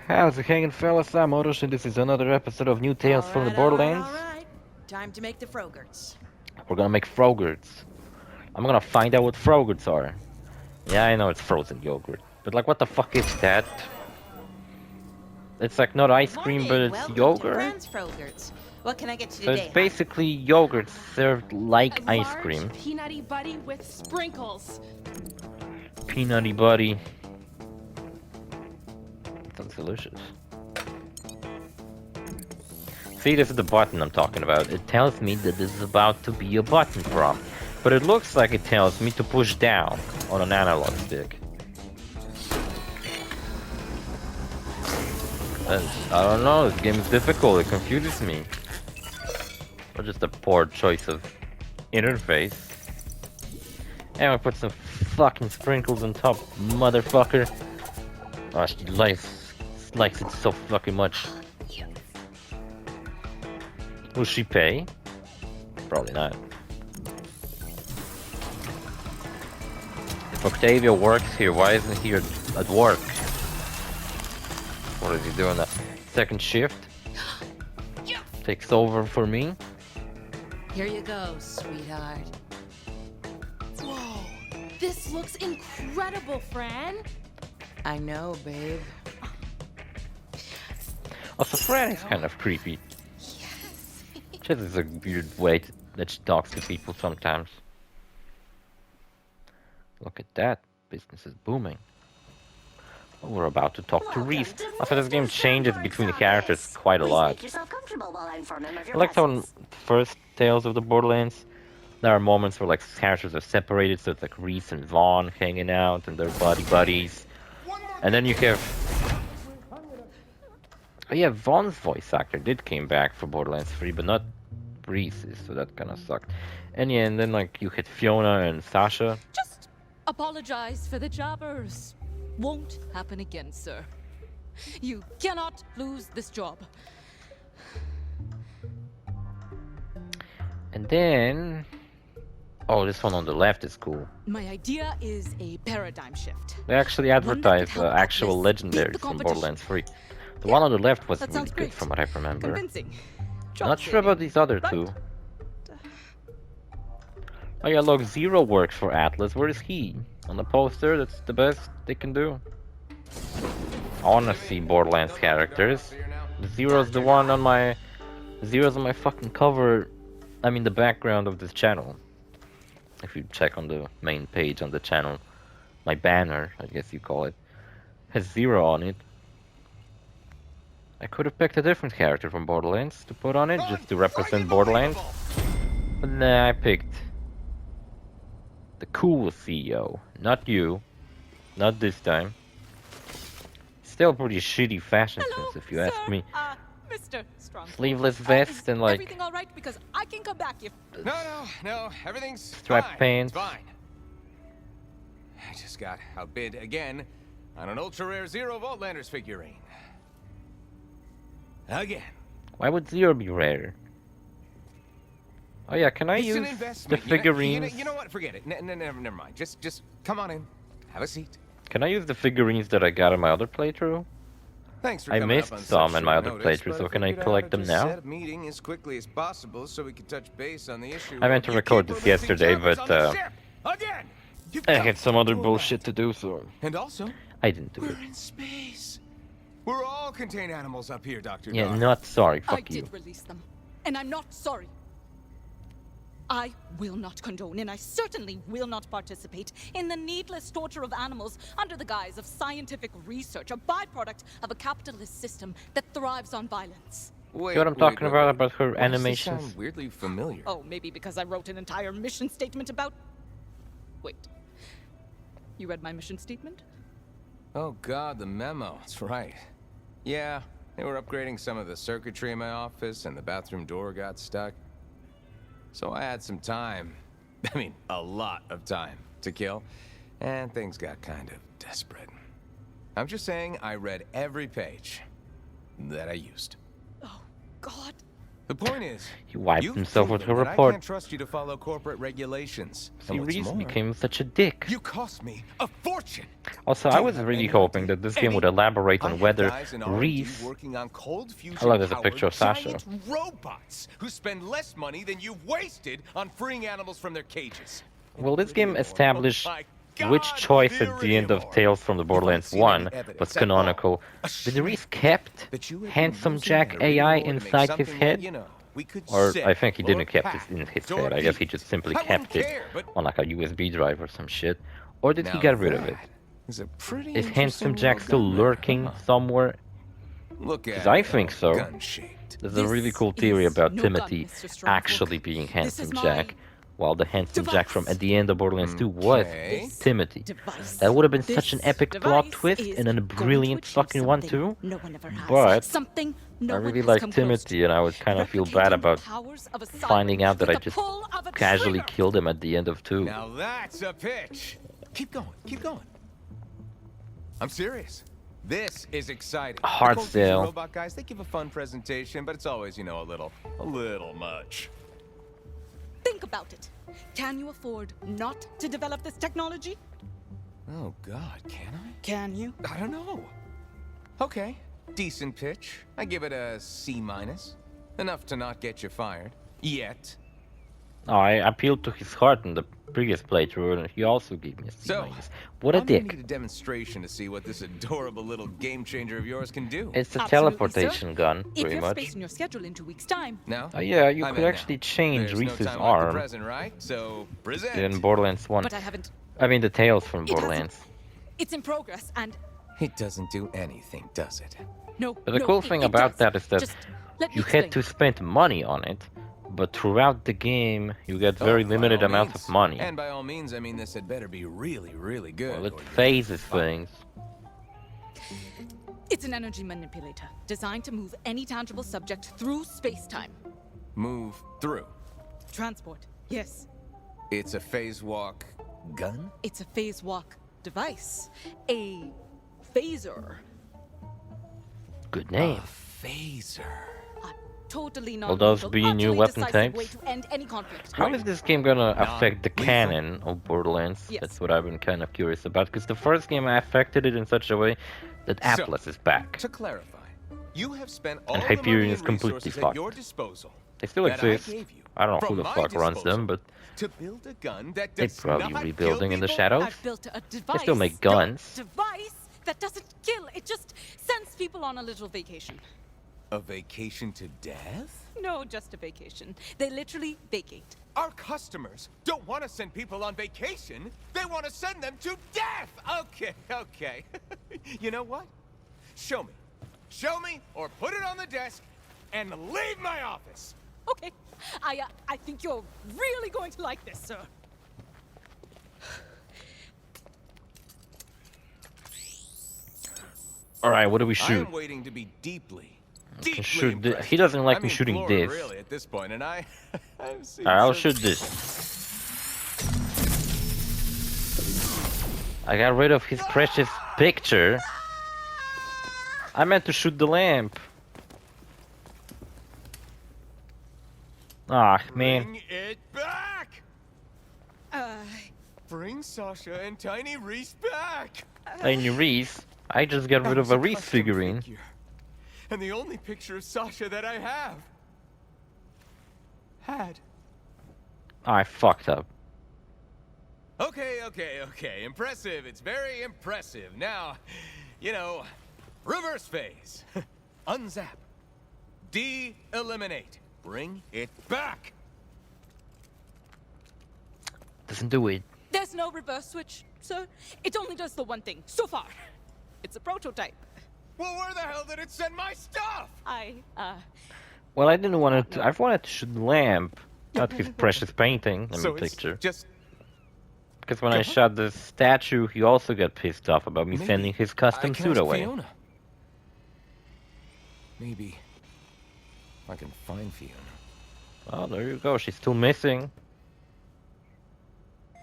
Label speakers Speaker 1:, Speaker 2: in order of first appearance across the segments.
Speaker 1: How's it hanging, fellas? I'm OrosZ, and this is another episode of New Tales from the Borderlands.
Speaker 2: Alright. Time to make the Frogurts.
Speaker 1: We're gonna make Frogurts. I'm gonna find out what Frogurts are. Yeah, I know it's frozen yogurt, but like, what the fuck is that? It's like not ice cream, but it's
Speaker 2: Welcome
Speaker 1: yogurt.
Speaker 2: To Franz Frogurts. What can I get you
Speaker 1: So
Speaker 2: today?
Speaker 1: it's basically yogurt served like
Speaker 3: A
Speaker 1: ice
Speaker 3: large
Speaker 1: cream.
Speaker 3: peanutty buddy with sprinkles.
Speaker 1: Peanutty buddy. Sounds delicious. See, this is the button I'm talking about. It tells me that this is about to be a button prompt, but it looks like it tells me to push down on an analog stick. And I don't know, this game is difficult, it confuses me. Or just a poor choice of interface. And I put some fucking sprinkles on top, motherfucker. Oh, she likes it so fucking much. Will she pay? Probably not. If Octavio works here, why isn't he at work? What is he doing? That second shift? Takes over for me?
Speaker 2: Here you go, sweetheart.
Speaker 3: Whoa, this looks incredible, Fran.
Speaker 2: I know, babe.
Speaker 1: Also, Fran is kind of creepy. She has a weird way that she talks to people sometimes. Look at that. Business is booming. Oh, we're about to talk to Reese. Also, this game changes between the characters quite a lot. I like how in first Tales of the Borderlands, there are moments where like characters are separated, so it's like Reese and Vaughn hanging out and they're buddies. And then you have... Oh yeah, Vaughn's voice actor did came back for Borderlands 3, but not Reese's, so that kind of sucked. And yeah, and then like you hit Fiona and Sasha.
Speaker 3: Just apologize for the jobbers. Won't happen again, sir. You cannot lose this job.
Speaker 1: And then... Oh, this one on the left is cool.
Speaker 3: My idea is a paradigm shift.
Speaker 1: They actually advertise actual legendaries from Borderlands 3. The one on the left was really good from what I remember.
Speaker 3: Convincing.
Speaker 1: Not sure about these other two. Oh yeah, look, Zero works for Atlas. Where is he? On the poster, that's the best they can do. I wanna see Borderlands characters. Zero's the one on my... Zero's on my fucking cover. I mean the background of this channel. If you check on the main page on the channel. My banner, I guess you call it. Has Zero on it. I could have picked a different character from Borderlands to put on it, just to represent Borderlands. But nah, I picked the cool CEO. Not you. Not this time. Still pretty shitty fashion sense, if you ask me.
Speaker 3: Mr. Strong.
Speaker 1: Sleeveless vest and like
Speaker 3: Everything all right? Because I can come back if...
Speaker 4: No, everything's
Speaker 1: strap
Speaker 4: fine.
Speaker 1: pants.
Speaker 4: It's fine. I just got outbid again on an ultra-rare Zero Vaultlanders figurine. Again.
Speaker 1: Why would Zero be rare? Oh yeah, can I
Speaker 4: It's an
Speaker 1: use the
Speaker 4: investment.
Speaker 1: figurines?
Speaker 4: You know what? Forget it. Never mind. Just come on in. Have a seat.
Speaker 1: Can I use the figurines that I got in my other playthrough?
Speaker 4: Thanks for
Speaker 1: I
Speaker 4: coming
Speaker 1: missed
Speaker 4: up on
Speaker 1: some
Speaker 4: such
Speaker 1: in my
Speaker 4: short
Speaker 1: other
Speaker 4: notice,
Speaker 1: playthrough,
Speaker 4: but
Speaker 1: so
Speaker 4: I
Speaker 1: can I
Speaker 4: figured
Speaker 1: collect
Speaker 4: I'd
Speaker 1: them
Speaker 4: just
Speaker 1: now?
Speaker 4: set a meeting as quickly as possible so we could touch base on the issue.
Speaker 1: I meant to
Speaker 4: You
Speaker 1: record
Speaker 4: keep
Speaker 1: this
Speaker 4: releasing
Speaker 1: yesterday,
Speaker 4: Germans
Speaker 1: but,
Speaker 4: on the ship. Again. You've
Speaker 1: I
Speaker 4: got
Speaker 1: had some other
Speaker 4: to
Speaker 1: bullshit to do, so
Speaker 4: And also,
Speaker 1: I didn't do it.
Speaker 4: we're in space. We're all contained animals up here, Dr.
Speaker 1: Yeah,
Speaker 4: Doc.
Speaker 1: not sorry,
Speaker 3: I
Speaker 1: fuck you.
Speaker 3: did release them. And I'm not sorry. I will not condone, and I certainly will not participate in the needless torture of animals under the guise of scientific research, a byproduct of a capitalist system that thrives on violence.
Speaker 4: Wait,
Speaker 1: See what I'm talking about her
Speaker 4: Why does this
Speaker 1: animations?
Speaker 4: sound weirdly familiar.
Speaker 3: Oh, maybe because I wrote an entire mission statement about... Wait. You read my mission statement?
Speaker 4: Oh God, the memo. That's right. Yeah, they were upgrading some of the circuitry in my office and the bathroom door got stuck. So I had some time. I mean, a lot of time to kill. And things got kind of desperate. I'm just saying I read every page that I used.
Speaker 3: Oh, God.
Speaker 4: The point is,
Speaker 1: He wiped
Speaker 4: you've
Speaker 1: himself with her
Speaker 4: proven that
Speaker 1: report.
Speaker 4: I can't trust you to follow corporate regulations.
Speaker 1: See,
Speaker 4: And what's
Speaker 1: Reese
Speaker 4: more,
Speaker 1: became such a dick.
Speaker 4: you cost me a fortune.
Speaker 1: Also, I was really hoping that this game would elaborate on whether Reese... Oh, look, there's a picture of Sasha.
Speaker 4: Robots who spend less money than you've wasted on freeing animals from their cages.
Speaker 1: Will this game establish which choice at the end of Tales from the Borderlands 1 was canonical? Did Reese kept Handsome Jack AI inside his head? Or I think he didn't keep it in his head. I guess he just simply kept it on like a USB drive or some shit. Or did he get rid of it? Is Handsome Jack still lurking somewhere? Because I think so. There's a really cool theory about Timothy actually being Handsome Jack, while the Handsome Jack from at the end of Borderlands 2 was Timothy. That would have been such an epic plot twist and a brilliant fucking one too. But I really like Timothy, and I would kind of feel bad about finding out that I just casually killed him at the end of 2.
Speaker 4: Now that's a pitch. Keep going, keep going. I'm serious. This is exciting.
Speaker 1: Hard sale.
Speaker 4: Robot guys, they give a fun presentation, but it's always, you know, a little much.
Speaker 3: Think about it. Can you afford not to develop this technology?
Speaker 4: Oh God, can I?
Speaker 3: Can you?
Speaker 4: I don't know. Okay, decent pitch. I give it a C-. Enough to not get you fired. Yet.
Speaker 1: Oh, I appealed to his heart in the previous playthrough, and he also gave me a C-. What a dick.
Speaker 4: I need a demonstration to see what this adorable little game changer of yours can do.
Speaker 1: It's a
Speaker 3: Absolutely,
Speaker 1: teleportation gun,
Speaker 3: If
Speaker 1: pretty
Speaker 3: you have
Speaker 1: much.
Speaker 3: space in your schedule in 2 weeks' time.
Speaker 4: No?
Speaker 1: Yeah, you
Speaker 4: I'm
Speaker 1: could
Speaker 4: in
Speaker 1: actually
Speaker 4: now.
Speaker 1: change
Speaker 4: There's
Speaker 1: Reese's
Speaker 4: no time
Speaker 1: arm
Speaker 4: like the present, right? So, present.
Speaker 1: in Borderlands 1.
Speaker 3: But I haven't.
Speaker 1: I mean, the Tales from
Speaker 3: It hasn't.
Speaker 1: Borderlands.
Speaker 3: It's in progress, and
Speaker 4: It doesn't do anything, does it?
Speaker 3: no.
Speaker 1: But the
Speaker 3: no,
Speaker 1: cool
Speaker 3: it-
Speaker 1: thing
Speaker 3: it
Speaker 1: about
Speaker 3: does.
Speaker 1: that is that
Speaker 3: Just let me
Speaker 1: you had
Speaker 3: explain.
Speaker 1: to spend money on it, but throughout the game, you get very
Speaker 4: Oh,
Speaker 1: limited
Speaker 4: by all
Speaker 1: amounts
Speaker 4: means.
Speaker 1: of money.
Speaker 4: And by all means, I mean this had better be really, really good.
Speaker 1: Well, it
Speaker 4: or you're
Speaker 1: phases
Speaker 4: fucked.
Speaker 1: things.
Speaker 3: It's an energy manipulator designed to move any tangible subject through space-time.
Speaker 4: Move through.
Speaker 3: Transport. Yes.
Speaker 4: It's a phase walk gun?
Speaker 3: It's a phase walk device. A phaser.
Speaker 1: Good name.
Speaker 4: Phaser.
Speaker 3: A totally
Speaker 1: Will those
Speaker 3: non-lethal,
Speaker 1: be new
Speaker 3: utterly
Speaker 1: weapon
Speaker 3: decisive way
Speaker 1: types?
Speaker 3: to end any conflict.
Speaker 1: How is this game gonna affect the
Speaker 4: Non-lethal.
Speaker 1: canon of Borderlands?
Speaker 3: Yes.
Speaker 1: That's what I've been kind of curious about, because the first game I affected it in such a way that
Speaker 4: So,
Speaker 1: Atlas is back.
Speaker 4: To clarify, you have spent all
Speaker 1: And
Speaker 4: the
Speaker 1: Hyperion
Speaker 4: money
Speaker 1: is
Speaker 4: and
Speaker 1: completely
Speaker 4: resources
Speaker 1: fucked.
Speaker 4: at your disposal.
Speaker 1: They still
Speaker 4: that I
Speaker 1: exist.
Speaker 4: gave you
Speaker 1: I don't know
Speaker 4: from
Speaker 1: who the
Speaker 4: my
Speaker 1: fuck runs them,
Speaker 4: disposal
Speaker 1: but
Speaker 4: to build a gun that
Speaker 1: they're
Speaker 4: does
Speaker 1: probably
Speaker 4: not
Speaker 1: rebuilding
Speaker 4: kill
Speaker 1: in the
Speaker 4: people?
Speaker 1: shadows.
Speaker 3: I've built a device.
Speaker 1: still make guns.
Speaker 3: Device that doesn't kill. It just sends people on a little vacation.
Speaker 4: A vacation to death?
Speaker 3: No, just a vacation. They literally vacate.
Speaker 4: Our customers don't want to send people on vacation. They want to send them to death. Okay. You know what? Show me. Show me or put it on the desk and leave my office.
Speaker 3: Okay. I think you're really going to like this, sir.
Speaker 1: alright, what do we
Speaker 4: I
Speaker 1: shoot?
Speaker 4: am waiting to be deeply
Speaker 1: can shoot
Speaker 4: impressed.
Speaker 1: he doesn't like
Speaker 4: I
Speaker 1: me
Speaker 4: mean,
Speaker 1: shooting
Speaker 4: Glory,
Speaker 1: this.
Speaker 4: really at this point, and I've seen
Speaker 1: I'll
Speaker 4: some-
Speaker 1: shoot this. I got rid of his precious picture. I meant to shoot the lamp. Ah, man.
Speaker 4: Bring it back. Bring Sasha and Tiny Reese back.
Speaker 1: Tiny Reese. I just got rid
Speaker 4: That
Speaker 1: of
Speaker 4: was
Speaker 1: a Reese
Speaker 4: custom
Speaker 1: figurine.
Speaker 4: figure. And the only picture of Sasha that I have. Had.
Speaker 1: I fucked up.
Speaker 4: Okay. Impressive. It's very impressive. Now, you know, reverse phase. Unzap. De-eliminate. Bring it back.
Speaker 1: Doesn't do it.
Speaker 3: There's no reverse switch, sir. It only does the one thing. So far. It's a prototype.
Speaker 4: Well, where the hell did it send my stuff?
Speaker 1: Well, I didn't want to. I wanted to shoot the lamp, not his precious painting.
Speaker 4: So
Speaker 1: Let me
Speaker 4: it's
Speaker 1: picture.
Speaker 4: just
Speaker 1: Because when I shot the statue, he also got pissed off about me
Speaker 4: Maybe
Speaker 1: sending his
Speaker 4: I
Speaker 1: custom
Speaker 4: can
Speaker 1: suit
Speaker 4: ask
Speaker 1: away.
Speaker 4: Fiona. Maybe I can find Fiona.
Speaker 1: Well, there you go. She's still missing.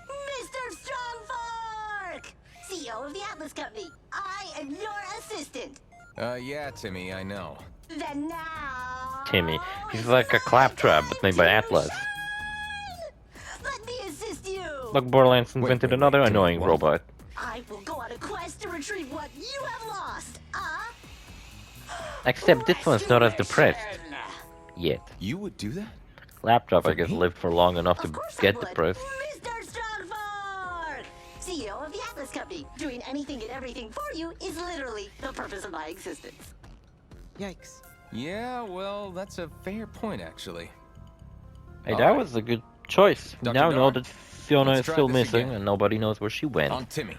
Speaker 5: Mr. Strongfork! CEO of the Atlas Company. I am your assistant.
Speaker 4: Yeah, Timmy, I know.
Speaker 5: Then now...
Speaker 1: Timmy. He's like a claptrap, but made by Atlas.
Speaker 5: Let me assist you.
Speaker 1: Look, Borderlands invented
Speaker 4: wait,
Speaker 1: another
Speaker 4: Timmy,
Speaker 1: annoying
Speaker 4: what?
Speaker 1: robot.
Speaker 5: I will go on a quest quest to retrieve what you have lost.
Speaker 1: Except this one's not as depressed. Yet.
Speaker 4: You would do that?
Speaker 1: Laptop, I guess, lived for long enough to
Speaker 5: Of course
Speaker 1: get
Speaker 5: I would.
Speaker 1: depressed.
Speaker 5: Mr. Strongfork! CEO of the Atlas Company. Doing anything and everything for you is literally the purpose of my existence.
Speaker 3: Yikes.
Speaker 4: Yeah, well, that's a fair point, actually.
Speaker 1: Hey, that
Speaker 4: Alright.
Speaker 1: was a good choice. We
Speaker 4: Dr.
Speaker 1: now know
Speaker 4: Dar,
Speaker 1: that Fiona
Speaker 4: let's
Speaker 1: is
Speaker 4: try
Speaker 1: still
Speaker 4: this
Speaker 1: missing
Speaker 4: again.
Speaker 1: and nobody knows where she went.
Speaker 4: On Timmy.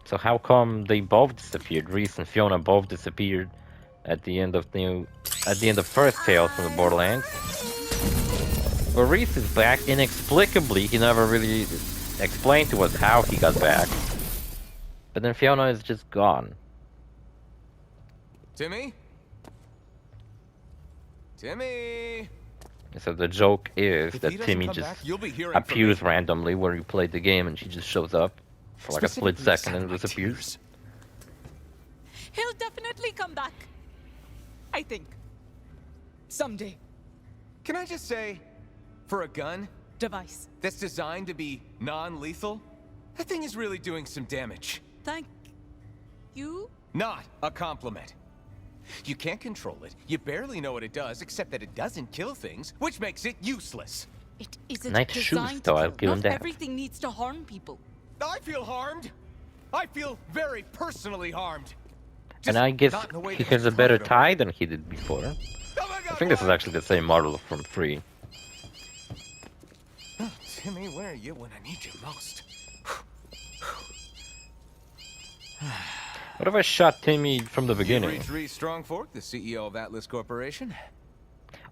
Speaker 1: So how come they both disappeared? Reese and Fiona both disappeared at the end of first Tales from the Borderlands. But Reese is back inexplicably. He never really explained to us how he got back. But then Fiona is just gone.
Speaker 4: Timmy? Timmy!
Speaker 1: So the joke is
Speaker 4: If
Speaker 1: that
Speaker 4: he doesn't
Speaker 1: Timmy
Speaker 4: come
Speaker 1: just
Speaker 4: back, you'll be hearing from
Speaker 1: appears
Speaker 4: me.
Speaker 1: randomly where you played the game and she just shows up for like a split
Speaker 4: Specifically,
Speaker 1: second and
Speaker 4: satellite
Speaker 1: disappears.
Speaker 4: tears.
Speaker 3: He'll definitely come back. I think. Someday.
Speaker 4: Can I just say, for a gun
Speaker 3: Device.
Speaker 4: that's designed to be non-lethal, that thing is really doing some damage.
Speaker 3: Thank you.
Speaker 4: Not a compliment. You can't control it. You barely know what it does, except that it doesn't kill things, which makes it useless.
Speaker 3: It isn't
Speaker 1: Nice shoes,
Speaker 3: designed
Speaker 1: though,
Speaker 3: to
Speaker 1: I'll
Speaker 3: kill.
Speaker 1: give him
Speaker 3: Not
Speaker 1: that.
Speaker 3: everything needs to harm people.
Speaker 4: I feel harmed. I feel very personally harmed.
Speaker 1: And
Speaker 4: Just
Speaker 1: I guess
Speaker 4: not in the way
Speaker 1: he
Speaker 4: that
Speaker 1: has a
Speaker 4: you
Speaker 1: better
Speaker 4: put it.
Speaker 1: tie than he did before.
Speaker 4: Oh my God,
Speaker 1: I think this is
Speaker 4: what?
Speaker 1: actually the same model from 3.
Speaker 4: Oh, Timmy, where are you when I need you most?
Speaker 1: What if I shot Timmy from the
Speaker 4: You
Speaker 1: beginning?
Speaker 4: reached Reese Strongfork, the CEO of Atlas Corporation.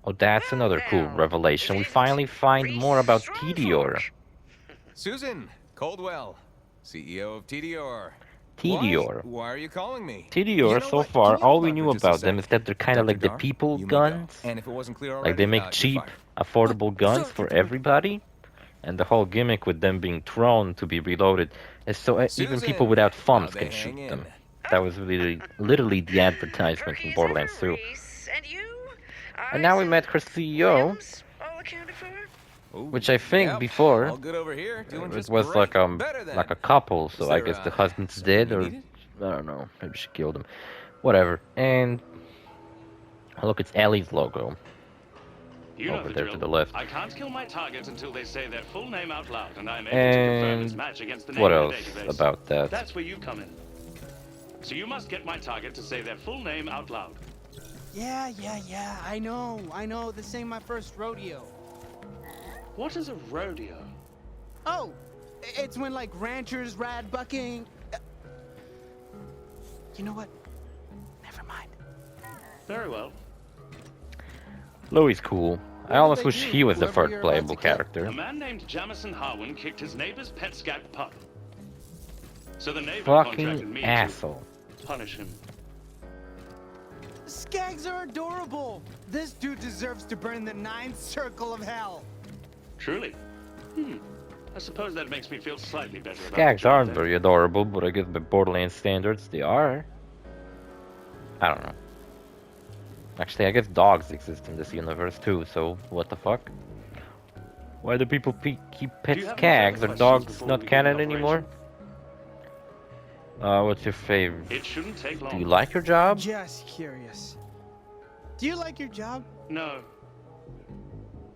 Speaker 1: Oh, that's another cool revelation. We finally find more about TDR.
Speaker 4: Susan Coldwell, CEO of TDR.
Speaker 1: TDR.
Speaker 4: Why are you calling me?
Speaker 1: TDR,
Speaker 4: You know
Speaker 1: so
Speaker 4: what?
Speaker 1: far,
Speaker 4: Can you
Speaker 1: all
Speaker 4: hold
Speaker 1: we
Speaker 4: on
Speaker 1: knew
Speaker 4: for just a
Speaker 1: about them
Speaker 4: sec?
Speaker 1: is that they're kind of
Speaker 4: Dr.
Speaker 1: like the
Speaker 4: Dar,
Speaker 1: people
Speaker 4: you may go.
Speaker 1: guns.
Speaker 4: And if it wasn't clear
Speaker 1: Like
Speaker 4: already,
Speaker 1: they make
Speaker 4: you're
Speaker 1: cheap,
Speaker 4: fired.
Speaker 1: affordable guns for everybody. And the whole gimmick with them being thrown to be reloaded is so even people
Speaker 4: Susan,
Speaker 1: without funds
Speaker 4: how'd they
Speaker 1: can shoot
Speaker 4: hang
Speaker 1: them.
Speaker 4: in?
Speaker 1: That was really, literally the advertisement in Borderlands 2. And now we met her CEO,
Speaker 4: Ooh,
Speaker 1: which I think
Speaker 4: yep,
Speaker 1: before
Speaker 4: all good over here, doing
Speaker 1: it
Speaker 4: just
Speaker 1: was
Speaker 4: great.
Speaker 1: like
Speaker 4: Better than.
Speaker 1: like a couple. So
Speaker 4: Is
Speaker 1: I
Speaker 4: there,
Speaker 1: guess the husband's
Speaker 4: something
Speaker 1: dead,
Speaker 4: you
Speaker 1: or
Speaker 4: needed?
Speaker 1: I don't know. Maybe she killed him. Whatever. And look, it's Ellie's logo.
Speaker 6: You know
Speaker 1: Over
Speaker 6: the
Speaker 1: there
Speaker 6: drill.
Speaker 1: to the left.
Speaker 6: I can't kill my targets until they say their full name out loud, and I'm able to confirm its
Speaker 1: And
Speaker 6: match against the name
Speaker 1: what
Speaker 6: in
Speaker 1: else
Speaker 6: the database.
Speaker 1: about that?
Speaker 6: That's where you come in. So you must get my target to say their full name out loud.
Speaker 7: Yeah, I know, this ain't my first rodeo.
Speaker 6: What is a rodeo?
Speaker 7: Oh, it's when like ranchers rad bucking. You know what? Never mind.
Speaker 6: Very well.
Speaker 1: Louis cool. I
Speaker 7: What
Speaker 1: almost
Speaker 7: did they
Speaker 1: wish
Speaker 7: do?
Speaker 1: he was the
Speaker 7: Whoever
Speaker 1: first
Speaker 7: you're about
Speaker 1: playable
Speaker 7: to kill.
Speaker 1: character.
Speaker 6: A man named Jamison Harwin kicked his neighbor's pet skag pup. So the neighbor contracted
Speaker 1: Fucking
Speaker 6: me
Speaker 1: asshole.
Speaker 6: to punish him.
Speaker 7: Skags are adorable. This dude deserves to burn the 9th circle of hell.
Speaker 6: Truly. I suppose that makes me feel slightly better about the
Speaker 1: Skags
Speaker 6: job
Speaker 1: aren't
Speaker 6: then.
Speaker 1: very adorable, but I guess by Borderlands standards, they are. I don't know. Actually, I guess dogs exist in this universe too, so what the fuck? Why do people keep pet
Speaker 6: Do you have any
Speaker 1: skags?
Speaker 6: further
Speaker 1: Are
Speaker 6: questions
Speaker 1: dogs
Speaker 6: before
Speaker 1: not
Speaker 6: we
Speaker 1: canon
Speaker 6: begin
Speaker 1: anymore? What's your favorite?
Speaker 6: It shouldn't take long.
Speaker 1: Do you like your job?
Speaker 7: Just curious. Do you like your job?
Speaker 6: No,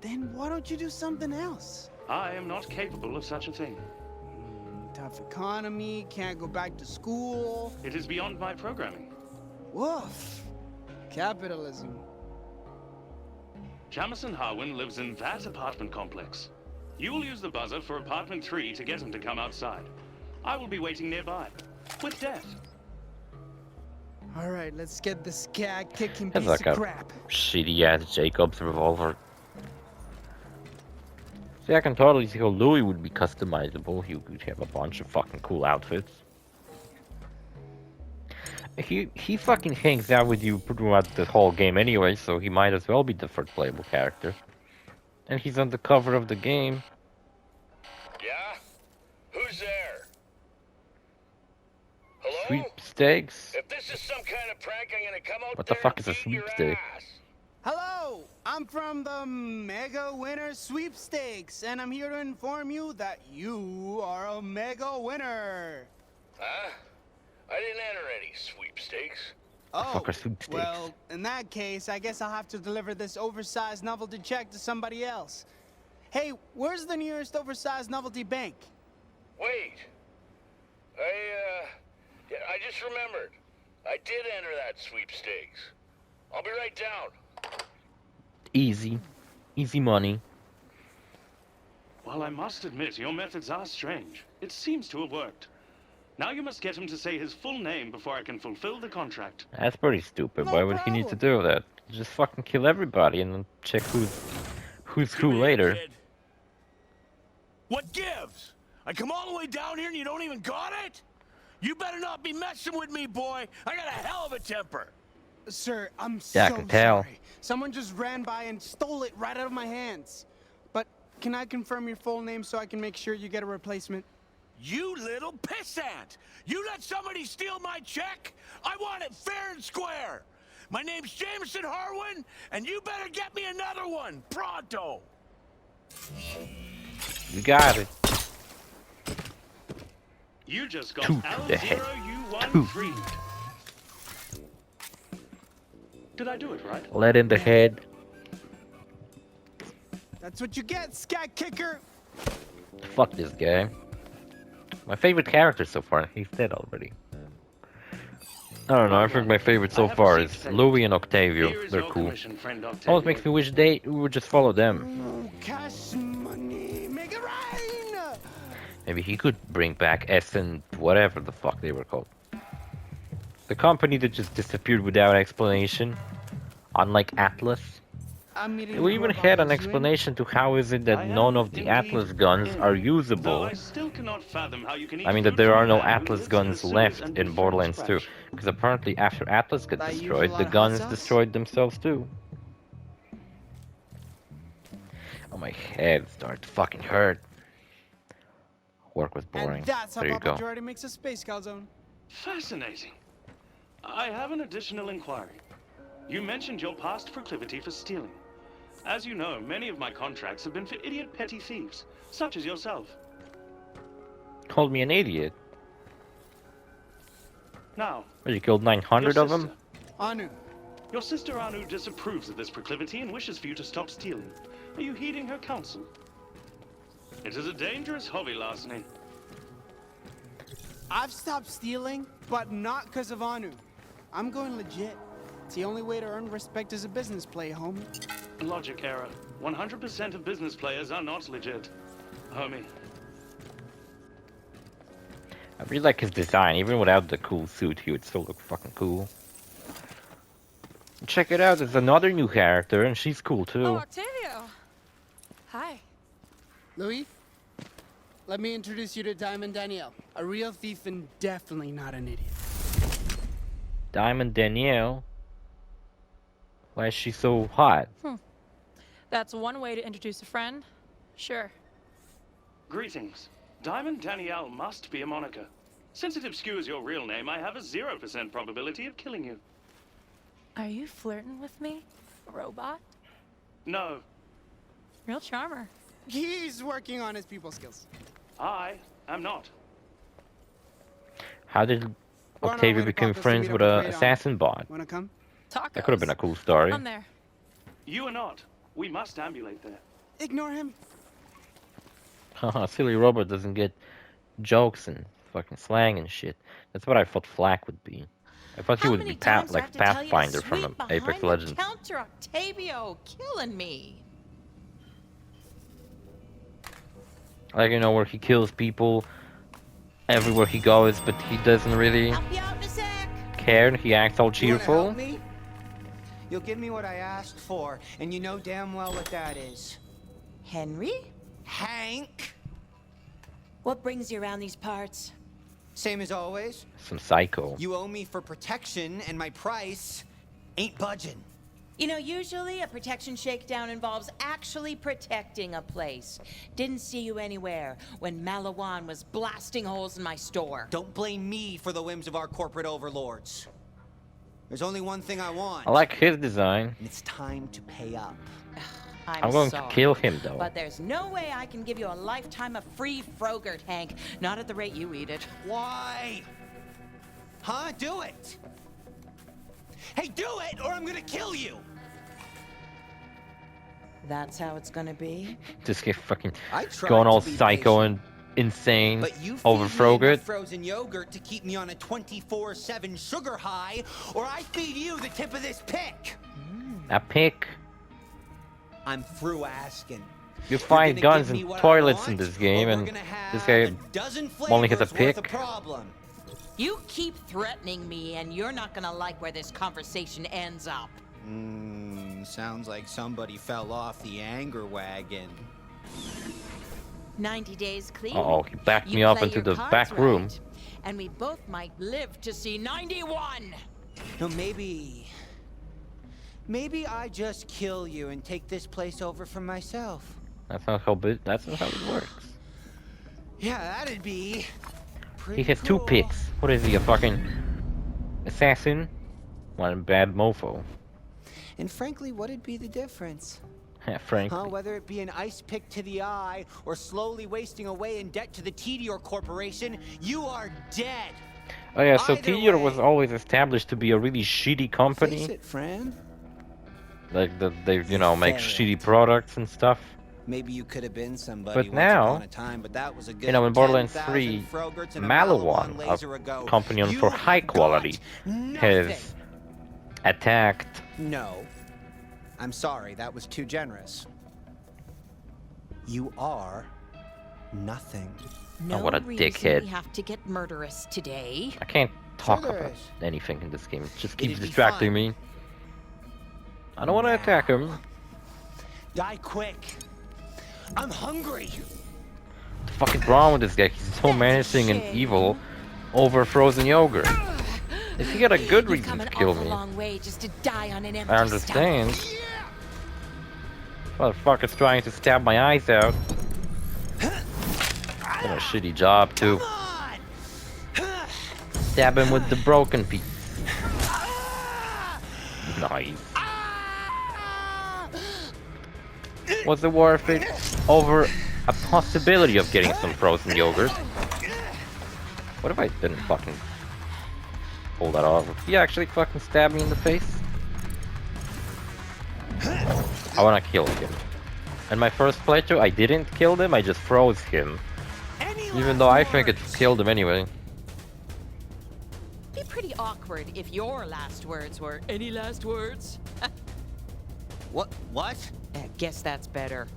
Speaker 7: Then why don't you do something else?
Speaker 6: I am not capable of such a thing.
Speaker 7: Tough economy, can't go back to school.
Speaker 6: It is beyond my programming.
Speaker 7: Woof. Capitalism.
Speaker 6: Jamison Harwin lives in that apartment complex. You will use the buzzer for apartment 3 to get him to come outside. I will be waiting nearby. With death.
Speaker 7: All right, let's get the skag kicking
Speaker 1: That's
Speaker 7: piece
Speaker 1: like
Speaker 7: of
Speaker 1: a
Speaker 7: crap.
Speaker 1: shitty ass Jacobs revolver. See, I can totally see how Louis would be customizable. He could have a bunch of fucking cool outfits. He fucking hangs out with you throughout the whole game anyway, so he might as well be the first playable character. And he's on the cover of the game.
Speaker 8: Yeah? Who's there? Hello?
Speaker 1: Sweepstakes?
Speaker 8: If this is some kind of prank, I'm gonna come out
Speaker 1: What the
Speaker 8: there
Speaker 1: fuck
Speaker 8: and
Speaker 1: is a
Speaker 8: beat your
Speaker 1: sweepstake?
Speaker 8: ass.
Speaker 7: Hello, I'm from the Mega Winner Sweepstakes, and I'm here to inform you that you are a Mega Winner.
Speaker 8: Huh? sweepstakes.
Speaker 7: Oh,
Speaker 1: Fucker sweepstakes.
Speaker 7: well, in that case, I guess I'll have to deliver this oversized novelty check to somebody else. Hey, where's the nearest oversized novelty bank?
Speaker 8: Wait. Yeah, I just remembered. I did enter that sweepstakes. I'll be right down.
Speaker 1: Easy. Easy money.
Speaker 6: Well, I must admit, your methods are strange. It seems to have worked. Now you must get him to say his full name before I can fulfill the contract.
Speaker 1: That's pretty stupid.
Speaker 7: No
Speaker 1: Why would he need to do that? Just fucking kill everybody and then check who's who later.
Speaker 9: Kid. What gives? I come all the way down here and you don't even got it? You better not be messing with me, boy. I got a hell of a temper.
Speaker 7: Sir, I'm
Speaker 1: Yeah, I
Speaker 7: so
Speaker 1: can tell.
Speaker 7: sorry. Someone just ran by and stole it right out of my hands. But can I confirm your full name so I can make sure you get a replacement?
Speaker 9: You little pissant! You let somebody steal my check? I want it fair and square. My name's Jameson Harwin, and you better get me another one, pronto.
Speaker 1: You got it.
Speaker 6: You just got
Speaker 1: Two to the head.
Speaker 6: L0U1 freed. Did I do it right?
Speaker 1: Lead in the head.
Speaker 7: That's what you get, scat kicker!
Speaker 1: Fuck this guy. My favorite character so far. He's dead already. I don't know. I think my favorite so far is Louis and Octavio.
Speaker 6: Here is
Speaker 1: They're
Speaker 6: your
Speaker 1: cool.
Speaker 6: commission, friend Octavio.
Speaker 1: Almost makes me wish we would just follow them.
Speaker 7: Oh, cash money, make it rain!
Speaker 1: Maybe he could bring back S and whatever the fuck they were called. The company that just disappeared without explanation. Unlike Atlas.
Speaker 7: I'm meeting
Speaker 1: We
Speaker 7: the
Speaker 1: even
Speaker 7: robot
Speaker 1: had an
Speaker 7: soon.
Speaker 1: explanation to how is it that
Speaker 6: I
Speaker 1: none
Speaker 6: am
Speaker 1: of the
Speaker 6: indeed
Speaker 1: Atlas guns are
Speaker 6: Though
Speaker 1: usable.
Speaker 6: I still cannot fathom how you can eat
Speaker 1: I mean that
Speaker 6: food
Speaker 1: there
Speaker 6: from
Speaker 1: are
Speaker 6: a
Speaker 1: no
Speaker 6: man who
Speaker 1: Atlas
Speaker 6: lives
Speaker 1: guns
Speaker 6: in the
Speaker 1: left
Speaker 6: sewers and
Speaker 1: in
Speaker 6: from
Speaker 1: Borderlands 2.
Speaker 6: scratch.
Speaker 1: Because apparently after Atlas got
Speaker 7: That you
Speaker 1: destroyed,
Speaker 7: a
Speaker 1: the
Speaker 7: lot of
Speaker 1: guns
Speaker 7: hot sauce?
Speaker 1: destroyed themselves too. Oh, my head started to fucking hurt. Work was boring.
Speaker 7: And that's how
Speaker 1: There you
Speaker 7: Papa
Speaker 1: go.
Speaker 7: Jordy makes a space calzone.
Speaker 6: Fascinating. I have an additional inquiry. You mentioned your past proclivity for stealing. As you know, many of my contracts have been for idiot petty thieves, such as yourself.
Speaker 1: Called me an idiot.
Speaker 6: Now,
Speaker 1: Well, you killed 900
Speaker 6: your
Speaker 1: of them?
Speaker 6: sister.
Speaker 7: Anu,
Speaker 6: Your sister Anu disapproves of this proclivity and wishes for you to stop stealing. Are you heeding her counsel? It is a dangerous hobby, larceny.
Speaker 7: I've stopped stealing, but not because of Anu. I'm going legit. It's the only way to earn respect as a business play, homie.
Speaker 6: Logic error. 100% of business players are not legit. Homie.
Speaker 1: I really like his design. Even without the cool suit, he would still look fucking cool. Check it out, there's another new character, and she's cool too.
Speaker 3: Oh, Octavio. Hi.
Speaker 7: Louis, let me introduce you to Diamond Danielle, a real thief and definitely not an idiot.
Speaker 1: Diamond Danielle. Why is she so hot?
Speaker 3: That's one way to introduce a friend. Sure.
Speaker 6: Greetings. Diamond Danielle must be a moniker. Since it obscures your real name, I have a 0% probability of killing you.
Speaker 3: Are you flirting with me, robot?
Speaker 6: No,
Speaker 3: Real charmer.
Speaker 7: He's working on his people skills.
Speaker 6: I am not.
Speaker 1: How did
Speaker 7: We're on our
Speaker 1: Octavia
Speaker 7: way to
Speaker 1: become
Speaker 7: Caucasus to
Speaker 1: friends
Speaker 7: meet
Speaker 1: with
Speaker 7: up
Speaker 1: an
Speaker 7: with Radon.
Speaker 1: assassin bot?
Speaker 7: Wanna come?
Speaker 3: Tacos.
Speaker 1: That could have been a cool story.
Speaker 3: I'm there.
Speaker 6: You are not. We must ambulate there.
Speaker 7: Ignore him.
Speaker 1: Haha, silly robot doesn't get jokes and fucking slang and shit. That's what I thought Flack would be. I thought he
Speaker 2: How
Speaker 1: would
Speaker 2: many
Speaker 1: be
Speaker 2: times do I
Speaker 1: like
Speaker 2: have to tell you to
Speaker 1: Pathfinder from
Speaker 2: sweep
Speaker 1: Apex
Speaker 2: behind the
Speaker 1: Legends.
Speaker 2: counter, Octavio, killing me.
Speaker 1: Like, you know, where he kills people everywhere he goes, but he doesn't really
Speaker 2: Help you out in a sec.
Speaker 1: care, and he acts all
Speaker 10: You wanna
Speaker 1: cheerful.
Speaker 10: help me? You'll give me what I asked for, and you know damn well what that is.
Speaker 2: Henry,
Speaker 10: Hank!
Speaker 2: what brings you around these parts?
Speaker 10: Same as always.
Speaker 1: Some psycho.
Speaker 10: You owe me for protection, and my price ain't budging.
Speaker 2: You know, usually a protection shakedown involves actually protecting a place. Didn't see you anywhere when Malawan was blasting holes in my store.
Speaker 10: Don't blame me for the whims of our corporate overlords. There's only one thing I want,
Speaker 1: I like his design.
Speaker 10: and it's time to pay up.
Speaker 1: I'm going
Speaker 2: sorry,
Speaker 1: to kill him, though.
Speaker 2: but there's no way I can give you a lifetime of free Frogurt, Hank. Not at the rate you eat it.
Speaker 10: Why? Huh? Do it! Hey, do it, or I'm gonna kill you!
Speaker 2: That's how it's gonna be?
Speaker 1: Just get fucking
Speaker 10: I tried
Speaker 1: going all
Speaker 10: to be
Speaker 1: psycho
Speaker 10: patient,
Speaker 1: and insane
Speaker 10: but you
Speaker 1: over
Speaker 10: feed me enough
Speaker 1: Frogurt.
Speaker 10: frozen yogurt to keep me on a 24/7 sugar high, or I feed you the tip of this pick!
Speaker 1: A pick.
Speaker 10: I'm through asking.
Speaker 1: You
Speaker 10: You're
Speaker 1: find
Speaker 10: gonna
Speaker 1: guns
Speaker 10: give me
Speaker 1: and
Speaker 10: what I
Speaker 1: toilets in
Speaker 10: want,
Speaker 1: this game,
Speaker 10: or we're
Speaker 1: and
Speaker 10: gonna have
Speaker 1: this guy
Speaker 10: a dozen
Speaker 1: only has a
Speaker 10: flavors worth of
Speaker 1: pick.
Speaker 10: problem.
Speaker 2: You keep threatening me, and you're not gonna like where this conversation ends up.
Speaker 10: Sounds like somebody fell off the anger wagon.
Speaker 2: 90 days clean.
Speaker 1: Uh-oh, he backed
Speaker 2: You
Speaker 1: me up
Speaker 2: play
Speaker 1: into
Speaker 2: your
Speaker 1: the
Speaker 2: cards
Speaker 1: back room.
Speaker 2: right, and we both might live to see 91.
Speaker 10: No, maybe I just kill you and take this place over for myself.
Speaker 1: That's not how it works.
Speaker 10: Yeah, that'd be
Speaker 1: He
Speaker 10: pretty
Speaker 1: has two
Speaker 10: cool.
Speaker 1: picks. What is he, a fucking assassin? One bad mofo.
Speaker 10: And frankly, what'd be the difference?
Speaker 1: Frankly.
Speaker 10: Whether it be an ice pick to the eye or slowly wasting away in debt to the Tedior Corporation, you are dead.
Speaker 1: Oh yeah, so
Speaker 10: Either
Speaker 1: Tedior was
Speaker 10: way-
Speaker 1: always established to be a really shitty
Speaker 10: Face
Speaker 1: company.
Speaker 10: it, Fran.
Speaker 1: Like that they, you know, make
Speaker 10: Failed.
Speaker 1: shitty products and stuff.
Speaker 10: Maybe you could have been somebody
Speaker 1: But
Speaker 10: once
Speaker 1: now,
Speaker 10: upon a time, but that was a good
Speaker 1: you know, in Borderlands
Speaker 10: 10,000
Speaker 1: 3,
Speaker 10: Frogurts and a
Speaker 1: Malawan,
Speaker 10: laser ago.
Speaker 1: a company known
Speaker 10: You
Speaker 1: for high
Speaker 10: got
Speaker 1: quality,
Speaker 10: nothing.
Speaker 1: has attacked.
Speaker 10: No. I'm sorry, that was too generous. You are nothing.
Speaker 2: No
Speaker 1: what a
Speaker 2: reason
Speaker 1: dickhead.
Speaker 2: we have to get murderous today.
Speaker 1: I can't talk
Speaker 10: there
Speaker 1: about
Speaker 10: is.
Speaker 1: anything in this game. It just
Speaker 10: It'd
Speaker 1: keeps
Speaker 10: be
Speaker 1: distracting
Speaker 10: fun.
Speaker 1: me. I don't want to attack him.
Speaker 10: Die quick. I'm hungry.
Speaker 1: What the fuck is wrong with this guy? He's so menacing and
Speaker 2: shame.
Speaker 1: evil over frozen yogurt. If he got a good
Speaker 2: You've
Speaker 1: reason
Speaker 2: come
Speaker 1: to
Speaker 2: an
Speaker 1: kill
Speaker 2: awful
Speaker 1: me,
Speaker 2: long way just to die on an empty
Speaker 1: I understand. Motherfucker's trying to stab my eyes out. Done a shitty job too. Stab him with the broken piece. Nice. Was it worth it over a possibility of getting some frozen yogurt? What if I didn't fucking pull that off? Did he actually fucking stab me in the face? I wanna kill him. In my first playthrough, I didn't kill him, I just froze him. Even though I think it killed him anyway.
Speaker 2: Be pretty awkward if your last words were any last words.
Speaker 10: What?
Speaker 2: I guess that's better.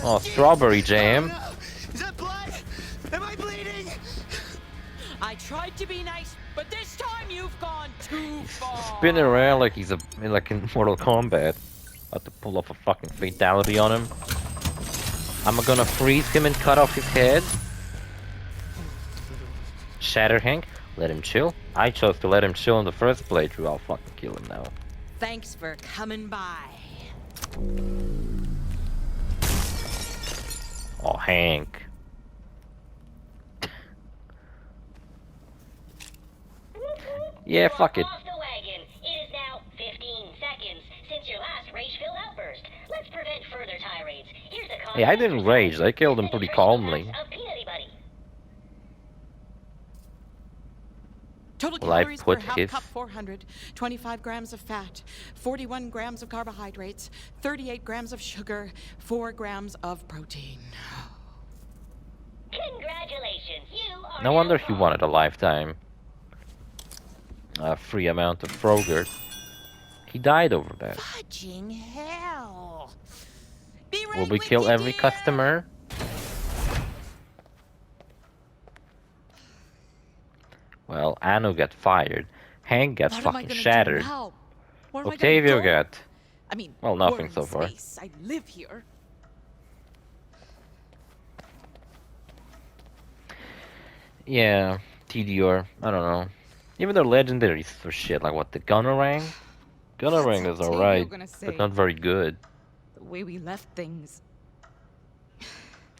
Speaker 1: Oh, strawberry jam.
Speaker 10: Is that blood? Am I bleeding?
Speaker 2: I tried to be nice, but this time you've gone too far.
Speaker 1: Spinning around like he's like in Mortal Kombat. About to pull off a fucking fatality on him. I'm gonna freeze him and cut off his head. Shatter Hank, let him chill. I chose to let him chill in the first playthrough. I'll fucking kill him now.
Speaker 2: Thanks for coming by.
Speaker 1: Oh, Hank. Yeah, fuck it.
Speaker 11: Off the wagon. It is now 15 seconds since your last rage-filled outburst. Let's prevent further tirades. Here's the
Speaker 1: Hey, I didn't rage. I killed him pretty calmly.
Speaker 11: of Peanutty Buddy.
Speaker 2: Total
Speaker 1: Well, I
Speaker 2: calories
Speaker 1: put
Speaker 2: per half
Speaker 1: his-
Speaker 2: cup 400, 25 grams of fat, 41 grams of carbohydrates, 38 grams of sugar, 4 grams of protein.
Speaker 11: Congratulations, you are
Speaker 1: No wonder he wanted a lifetime. A free amount of Frogurt. He died over that.
Speaker 2: Fudging hell. Be right
Speaker 1: Will we
Speaker 2: with
Speaker 1: kill
Speaker 2: you,
Speaker 1: every
Speaker 2: dear.
Speaker 1: customer? Well, Anu got fired. Hank got
Speaker 3: What am I
Speaker 1: fucking
Speaker 3: gonna do
Speaker 1: shattered.
Speaker 3: now? Where am I gonna
Speaker 1: Octavio
Speaker 3: go?
Speaker 1: got...
Speaker 3: I mean,
Speaker 1: well, nothing
Speaker 3: we're in
Speaker 1: so far.
Speaker 3: space. I live here.
Speaker 1: Yeah, TDR. I don't know. Even their legendaries for shit, like what, the Gunnerang? Gunnerang is
Speaker 3: Octavio
Speaker 1: alright,
Speaker 3: gonna say?
Speaker 1: but not very good.
Speaker 3: The way we left things.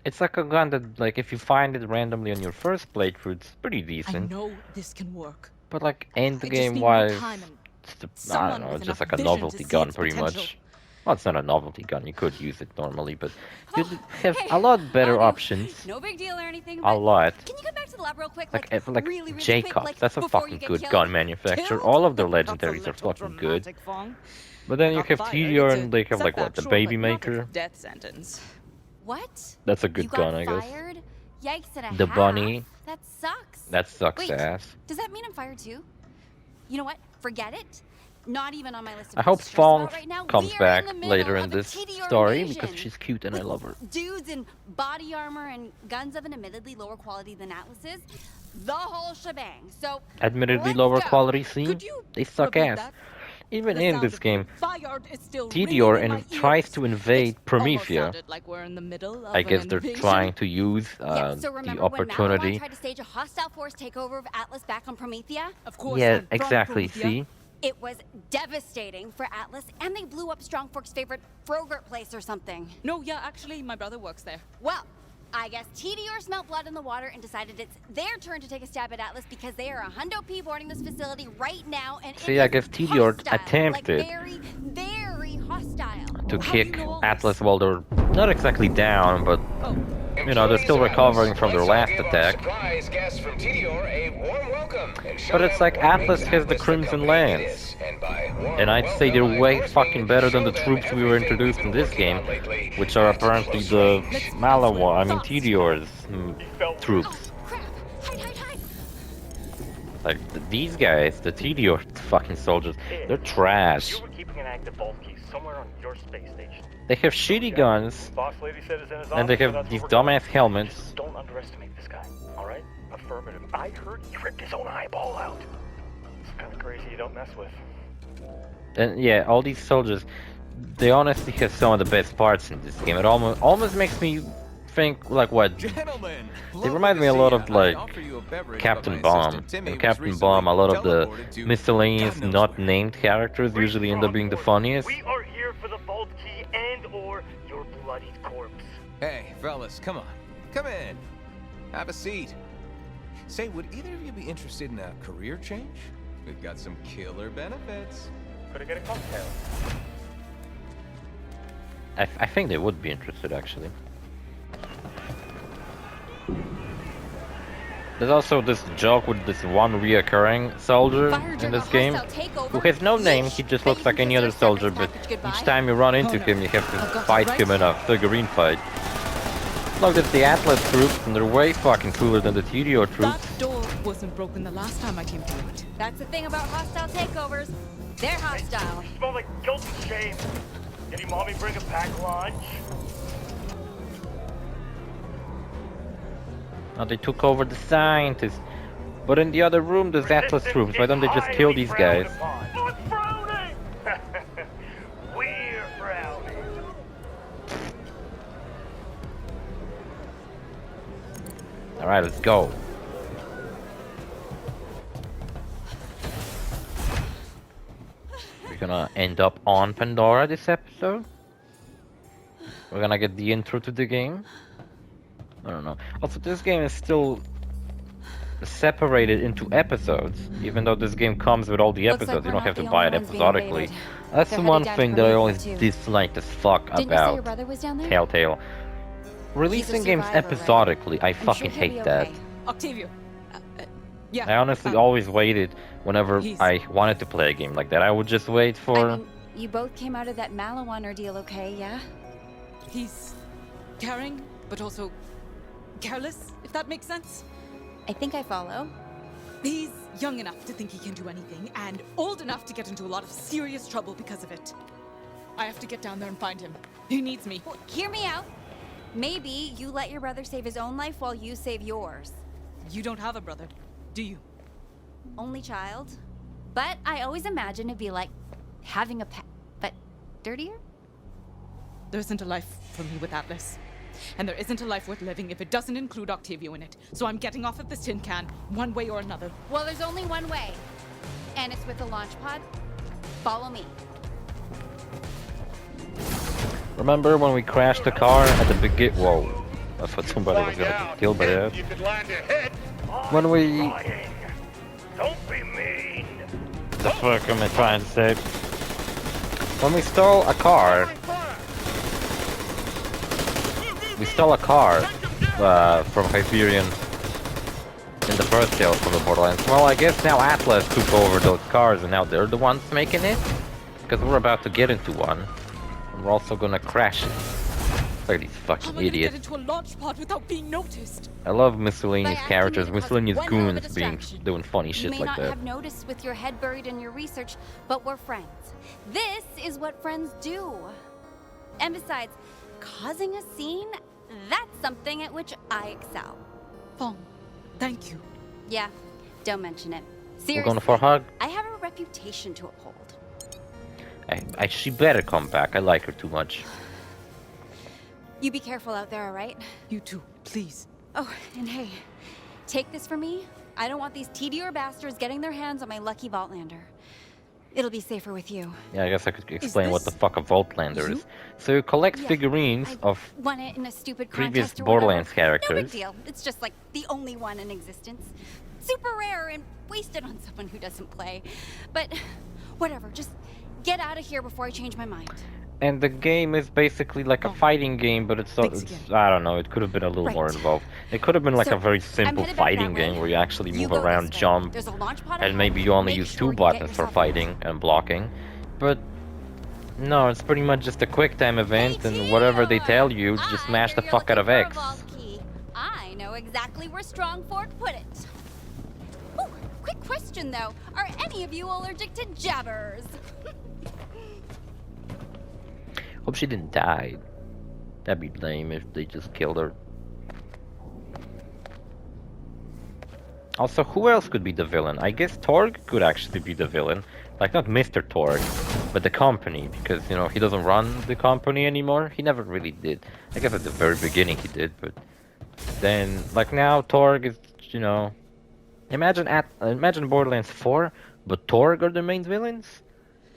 Speaker 1: It's like a gun that, like, if you find it randomly on your first playthrough, it's pretty
Speaker 3: I
Speaker 1: decent.
Speaker 3: know this can work.
Speaker 1: But, like, end
Speaker 3: I just
Speaker 1: game
Speaker 3: need more
Speaker 1: wise,
Speaker 3: time and
Speaker 1: it's I
Speaker 3: someone
Speaker 1: don't know,
Speaker 3: with
Speaker 1: it's just
Speaker 3: enough
Speaker 1: like a
Speaker 3: vision to
Speaker 1: novelty
Speaker 3: see
Speaker 1: gun
Speaker 3: its
Speaker 1: pretty
Speaker 3: potential.
Speaker 1: much. Well, it's not a novelty gun. You could use it normally, but you'd have a lot better options.
Speaker 12: No big deal or anything.
Speaker 1: A lot.
Speaker 12: Can you come back to the lab real quick?
Speaker 1: Like
Speaker 12: really
Speaker 1: Jacobs,
Speaker 12: quick, like,
Speaker 1: that's a
Speaker 12: before
Speaker 1: fucking
Speaker 12: you get
Speaker 1: good
Speaker 12: killed?
Speaker 1: gun manufacturer. All of their legendaries are fucking good. But then you have Tedior and they have like what, the Baby Maker?
Speaker 3: Death sentence.
Speaker 12: What?
Speaker 1: That's a good
Speaker 12: You
Speaker 1: gun,
Speaker 12: got
Speaker 1: I guess.
Speaker 12: fired? Yikes and a
Speaker 1: The
Speaker 12: half.
Speaker 1: Bunny.
Speaker 12: That sucks.
Speaker 1: That sucks
Speaker 12: Wait,
Speaker 1: ass.
Speaker 12: does that mean I'm fired too? You know what? Forget it. Not even on my list of
Speaker 1: I hope
Speaker 12: things to stress
Speaker 1: Fong
Speaker 12: about right now.
Speaker 1: comes
Speaker 12: We are
Speaker 1: back
Speaker 12: in the middle
Speaker 1: later
Speaker 12: of
Speaker 1: in
Speaker 12: a
Speaker 1: this
Speaker 12: Tedior
Speaker 1: story
Speaker 12: invasion.
Speaker 1: because she's cute and I love her.
Speaker 12: Dudes in body armor and guns of an admittedly lower quality than Atlas's. The whole shebang. So
Speaker 1: Admittedly
Speaker 12: let's
Speaker 1: lower
Speaker 12: go.
Speaker 1: quality scene?
Speaker 3: Could you
Speaker 1: They suck
Speaker 3: repeat
Speaker 1: ass.
Speaker 3: that?
Speaker 1: Even
Speaker 3: The
Speaker 1: in
Speaker 3: sound
Speaker 1: this
Speaker 3: of
Speaker 1: game,
Speaker 3: fired is still
Speaker 1: Tedior
Speaker 3: ringing in my
Speaker 1: tries
Speaker 3: ears.
Speaker 1: to invade
Speaker 3: It almost
Speaker 1: Promethea.
Speaker 3: sounded like we're in the middle of
Speaker 1: I guess
Speaker 3: an
Speaker 1: they're
Speaker 3: invasion.
Speaker 1: trying to use
Speaker 12: yeah, so
Speaker 1: the
Speaker 12: remember
Speaker 1: opportunity.
Speaker 12: when Malawon tried to stage a hostile force takeover of Atlas back on Promethea?
Speaker 3: Of course,
Speaker 1: Yeah,
Speaker 3: I'm from
Speaker 1: exactly,
Speaker 3: Promethea.
Speaker 1: see?
Speaker 12: It was devastating for Atlas, and they blew up Strongfork's favorite Frogurt place or something.
Speaker 3: No, yeah, actually, my brother works there.
Speaker 12: Well, I guess Tedior smelt blood in the water and decided it's their turn to take a stab at Atlas because they are a hundo P boarding this facility right now, and
Speaker 1: See,
Speaker 12: it
Speaker 1: I
Speaker 12: is
Speaker 1: guess Tedior
Speaker 12: hostile,
Speaker 1: attempted
Speaker 12: like very hostile.
Speaker 1: to
Speaker 3: How do you
Speaker 1: kick
Speaker 3: know all
Speaker 1: Atlas while they're not exactly down, but you know, they're still recovering from their last attack.
Speaker 4: Surprise guests from Tedior a warm welcome.
Speaker 1: But it's like Atlas has the Crimson Lance. And I'd say they're way fucking better than the troops we were introduced in this game, which are apparently the Tedior's troops.
Speaker 12: Crap! Hide!
Speaker 1: Like, these guys, the Tedior fucking soldiers, they're trash.
Speaker 13: You were keeping an active vault key somewhere on your space station.
Speaker 1: They have shitty guns,
Speaker 13: Boss lady said it's in his
Speaker 1: and they
Speaker 13: office, so
Speaker 1: have
Speaker 13: that's
Speaker 1: these
Speaker 13: where we're going.
Speaker 1: dumbass helmets.
Speaker 13: Don't underestimate this guy, alright? Affirmative. I heard he ripped his own eyeball out. It's kind of crazy you don't mess with.
Speaker 1: And yeah, all these soldiers, they honestly have some of the best parts in this game. It almost makes me think, like, what?
Speaker 4: Gentlemen,
Speaker 1: They remind me a lot of, like,
Speaker 4: offer you a beverage,
Speaker 1: Captain
Speaker 4: but my
Speaker 1: Bomb.
Speaker 4: assistant Timmy
Speaker 1: In
Speaker 4: was
Speaker 1: Captain
Speaker 4: recently
Speaker 1: Bomb, a lot of the
Speaker 4: teleported to
Speaker 1: miscellaneous,
Speaker 4: God knows
Speaker 1: not
Speaker 4: where.
Speaker 1: named characters usually end up being the funniest.
Speaker 13: We are here for the vault key and or your bloodied corpse.
Speaker 4: Hey, fellas, come on. Come in. Have a seat. Say, would either of you be interested in a career change? We've got some killer benefits.
Speaker 13: Could I get a cocktail?
Speaker 1: I think they would be interested, actually. There's also this joke with this one reoccurring soldier in this game who has no name, he just looks like any other soldier, but each time you run into him you have to fight him in a figurine fight. Look, it's the Atlas troops and they're way fucking cooler than the Tedior troops.
Speaker 3: That door wasn't broken the last time I came to it.
Speaker 12: That's the thing about hostile takeovers. They're hostile.
Speaker 13: You smell like guilt and shame. Did your mommy bring a pack lunch?
Speaker 1: Now they took over the scientists. But in the other room there's Atlas troops, why don't they just kill these guys?
Speaker 13: What's frowning? We're frowning.
Speaker 1: Alright, let's go. We're gonna end up on Pandora this episode. We're gonna get the intro to the game. I don't know. Also, this game is still separated into episodes, even though this game comes with all the
Speaker 12: Looks like
Speaker 1: episodes. You
Speaker 12: we're
Speaker 1: don't have
Speaker 12: not
Speaker 1: to
Speaker 12: the
Speaker 1: buy it
Speaker 12: only ones being
Speaker 1: episodically.
Speaker 12: invaded.
Speaker 1: That's
Speaker 12: They're
Speaker 1: the one
Speaker 12: headed down
Speaker 1: thing
Speaker 12: to
Speaker 1: that I
Speaker 12: Promethea
Speaker 1: always
Speaker 12: too.
Speaker 1: disliked as fuck
Speaker 12: Didn't you say your
Speaker 1: about
Speaker 12: brother was down there?
Speaker 1: Telltale. Releasing games
Speaker 12: survivor, right?
Speaker 1: episodically, I
Speaker 12: I'm
Speaker 1: fucking
Speaker 12: sure he'll be
Speaker 1: hate that.
Speaker 12: okay.
Speaker 3: Octavio. Yeah.
Speaker 1: I honestly always waited whenever
Speaker 3: He's-
Speaker 1: I wanted to play a game like that. I would just wait for...
Speaker 12: I mean, you both came out of that Malawon ordeal okay, yeah?
Speaker 3: He's caring, but also careless, if that makes sense.
Speaker 12: I think I follow.
Speaker 3: He's young enough to think he can do anything, and old enough to get into a lot of serious trouble because of it. I have to get down there and find him. He needs me.
Speaker 12: Well, hear me out. Maybe you let your brother save his own life while you save yours.
Speaker 3: You don't have a brother, do you?
Speaker 12: Only child. But I always imagine it'd be like having a pet, but dirtier?
Speaker 3: There isn't a life for me with Atlas. And there isn't a life worth living if it doesn't include Octavio in it. So I'm getting off of this tin can, one way or another.
Speaker 12: Well, there's only one way. And it's with the launch pod. Follow me.
Speaker 1: Remember when we crashed the car at the beginning? Whoa. I thought somebody was gonna get killed by that.
Speaker 13: You could land your head.
Speaker 1: When we...
Speaker 13: Lying. Don't be mean.
Speaker 1: The fuck am I trying to say? When we stole a car, from Hyperion in the first Tale from the Borderlands. Well, I guess now Atlas took over those cars and now they're the ones making it? Because we're about to get into one. And we're also gonna crash it. Look at these fucking idiots.
Speaker 3: Get into a launch pod without being noticed.
Speaker 1: I love miscellaneous
Speaker 12: By
Speaker 1: characters,
Speaker 12: acting, it
Speaker 1: miscellaneous
Speaker 12: causes one hell of a
Speaker 1: goons being
Speaker 12: distraction.
Speaker 1: doing funny
Speaker 12: You
Speaker 1: shit
Speaker 12: may
Speaker 1: like
Speaker 12: not
Speaker 1: that.
Speaker 12: have noticed with your head buried in your research, but we're friends. This is what friends do. And besides, causing a scene, that's something at which I excel.
Speaker 3: Fong, thank you.
Speaker 12: Yeah, don't mention it. Seriously,
Speaker 1: We're going for a hug?
Speaker 12: I have a reputation to uphold.
Speaker 1: She better come back. I like her too much.
Speaker 12: You be careful out there, alright?
Speaker 3: You too, please.
Speaker 12: Oh, and hey, take this from me. I don't want these TDR bastards getting their hands on my lucky Vaultlander. It'll be safer with you.
Speaker 1: Yeah, I guess I could explain what the fuck a Vaultlander is. So you collect figurines of
Speaker 12: Won it in a stupid
Speaker 1: previous
Speaker 12: contest or
Speaker 1: Borderlands
Speaker 12: whatever. No big
Speaker 1: characters.
Speaker 12: deal. It's just like the only one in existence. Super rare and wasted on someone who doesn't play. But whatever, just get out of here before I change my mind.
Speaker 1: And the game is basically like a fighting game, but it's I don't know, it could have been a little more involved. It could have been like
Speaker 12: So,
Speaker 1: a very
Speaker 12: I'm
Speaker 1: simple
Speaker 12: headed back
Speaker 1: fighting
Speaker 12: that way.
Speaker 1: game where you actually
Speaker 12: You
Speaker 1: move
Speaker 12: go
Speaker 1: around,
Speaker 12: this way.
Speaker 1: jump,
Speaker 12: There's a launch pod
Speaker 1: and
Speaker 12: ahead.
Speaker 1: maybe you only
Speaker 12: Make
Speaker 1: use
Speaker 12: sure
Speaker 1: two
Speaker 12: you get
Speaker 1: buttons for
Speaker 12: yourself
Speaker 1: fighting and blocking. But no, it's pretty much just a quick time event, and whatever they tell you, just smash the fuck out of X.
Speaker 12: I know exactly where Strongfork put it. Ooh, quick question though. Are any of you allergic to jabbers?
Speaker 1: Hope she didn't die. That'd be lame if they just killed her. Also, who else could be the villain? I guess Torg could actually be the villain. Like, not Mr. Torg, but the company, because, you know, he doesn't run the company anymore. He never really did. I guess at the very beginning he did, but then, like now, Torg is, you know... Imagine Borderlands 4, but Torg are the main villains?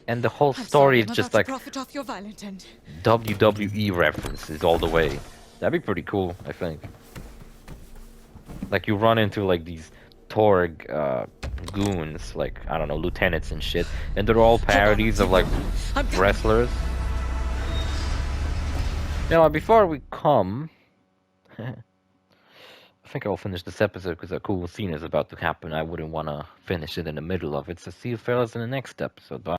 Speaker 1: And the whole story is just like
Speaker 3: profit off your violent end.
Speaker 1: WWE references all the way. That'd be pretty cool, I think. Like you run into like these Torg goons, like I don't know, lieutenants and shit, and they're all parodies of like wrestlers. Now, before we come, I think I'll finish this episode because a cool scene is about to happen. I wouldn't want to finish it in the middle of it. So see you fellas in the next episode. Bye.